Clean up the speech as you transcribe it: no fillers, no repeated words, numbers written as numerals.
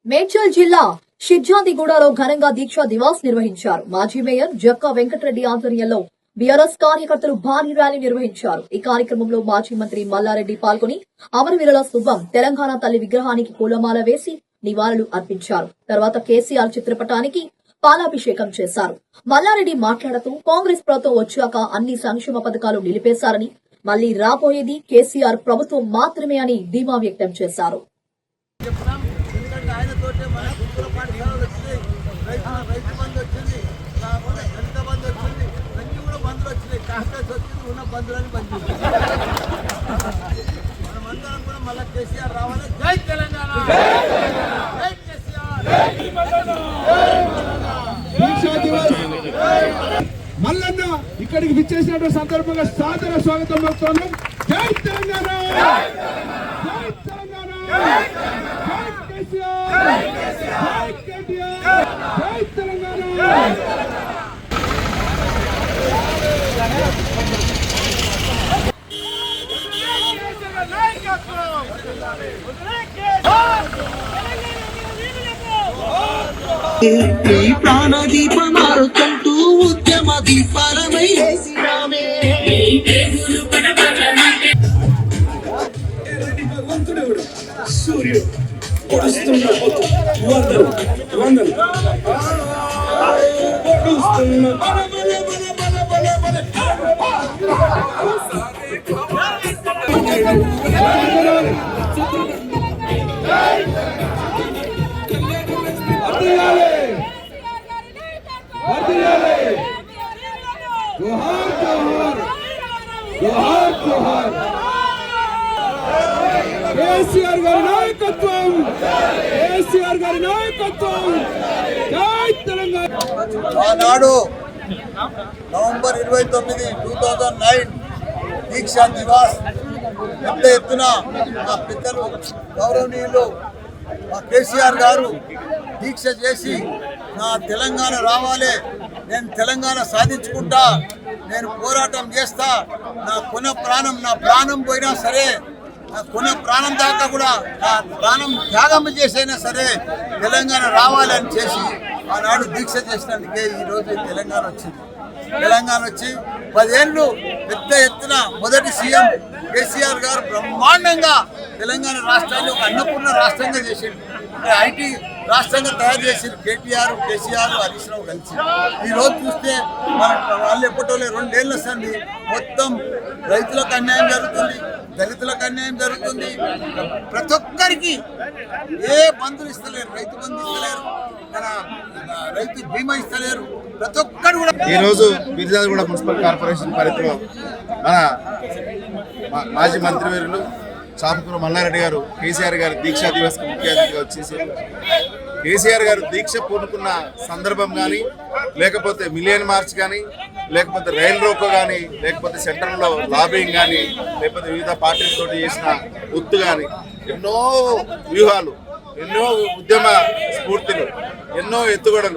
మేడ్చల్ జిల్లా షిర్జాదిగూడలో ఘనంగా దీక్షా దివాస్ నిర్వహించారు. మాజీ మేయర్ జక్కా వెంకటరెడ్డి ఆధ్వర్యంలో బీఆర్ఎస్ కార్యకర్తలు భారీ ర్యాలీ నిర్వహించారు. ఈ కార్యక్రమంలో మాజీ మంత్రి మల్లారెడ్డి పాల్గొని అమరవీరుల శుభం తెలంగాణ తల్లి విగ్రహానికి పూలమాల వేసి నివాళులు అర్పించారు. తర్వాత కేసీఆర్ చిత్రపటానికి పాలాభిషేకం చేశారు. మల్లారెడ్డి మాట్లాడుతూ కాంగ్రెస్ ప్రభుత్వం వచ్చాక అన్ని సంక్షేమ పథకాలు నిలిపేశారని, మళ్లీ రాబోయేది కేసీఆర్ ప్రభుత్వం మాత్రమే అని ధీమా వ్యక్తం చేశారు. మల్లన్న ఇక్కడికి విచ్చేసినటువంటి సందర్భంగా సాదర స్వాగతం పలుకుతున్నాం. జై తెలంగాణ, జై తెలంగాణ, జై కేసీఆర్, జై కేటీఆర్, జై తెలంగాణ. ఈ ప్రాణదీపమారుతుంటూ ఉద్యమ దీపాలమై వేసినామే. సూర్యుడు పొడుస్తున్న పొత్తు వందలు వందలు పొడుస్తున్న బల బల బల బల బల जोहार जोहार जोहार जोहार కేసీఆర్ గారి నాయకత్వం, కేసీఆర్ గారి నాయకత్వం. జై తెలంగాణ. ఆనాడు నవంబర్ 29, 2009 దీక్షా దివాస్ పెద్ద ఎత్తున మా పెద్దలు గౌరవనీయులు మా కేసీఆర్ గారు దీక్ష చేసి నా తెలంగాణ రావాలి, నేను తెలంగాణ సాధించుకుంటా, నేను పోరాటం చేస్తా, నా ప్రాణం పోయినా సరే, నా ప్రాణం దాకా కూడా నా ప్రాణం త్యాగం చేసైనా సరే తెలంగాణ రావాలని చేసి ఆనాడు దీక్ష చేసినందుకే ఈరోజు తెలంగాణ వచ్చింది. తెలంగాణ వచ్చి 10 ఏళ్ళు పెద్ద ఎత్తున మొదటి సీఎం కేసీఆర్ గారు బ్రహ్మాండంగా తెలంగాణ రాష్ట్రాన్ని ఒక అన్నపూర్ణ రాష్ట్రంగా చేసిండు. ఐటీ రాష్ట్రంగా తయారు చేసింది కేటీఆర్, కేసీఆర్, హరీష్ రావు కలిసి. ఈరోజు చూస్తే మన వాళ్ళు ఎప్పటోలే 2 ఏళ్ళ సంది మొత్తం రైతులకు అన్యాయం జరుగుతుంది, దళితులకు అన్యాయం జరుగుతుంది. ప్రతి ఒక్కరికి ఏ బంధులు ఇస్తలేరు, రైతు బంధు ఇస్తలేరు, మన రైతు బీమా ఇస్తలేరు. ప్రతి ఒక్కరు కూడా ఈరోజు మిర్జాదిగూడ మున్సిపల్ కార్పొరేషన్ పరిధిలో మన మాజీ మంత్రివర్యులు చాపకూర మల్లారెడ్డి గారు కేసీఆర్ గారి దీక్షా దివస్కి ముఖ్య అతిథిగా వచ్చేసి కేసీఆర్ గారు దీక్ష పూనుకున్న సందర్భం కానీ, లేకపోతే మిలియన్ మార్చ్ కానీ, లేకపోతే రైల్ రోకో కానీ, లేకపోతే సెంట్రల్లో లాబింగ్ కానీ, లేకపోతే వివిధ పార్టీలతో చేసిన గుర్తు కానీ, ఎన్నో వ్యూహాలు, ఎన్నో ఉద్యమ స్ఫూర్తులు, ఎన్నో ఎత్తుగడలు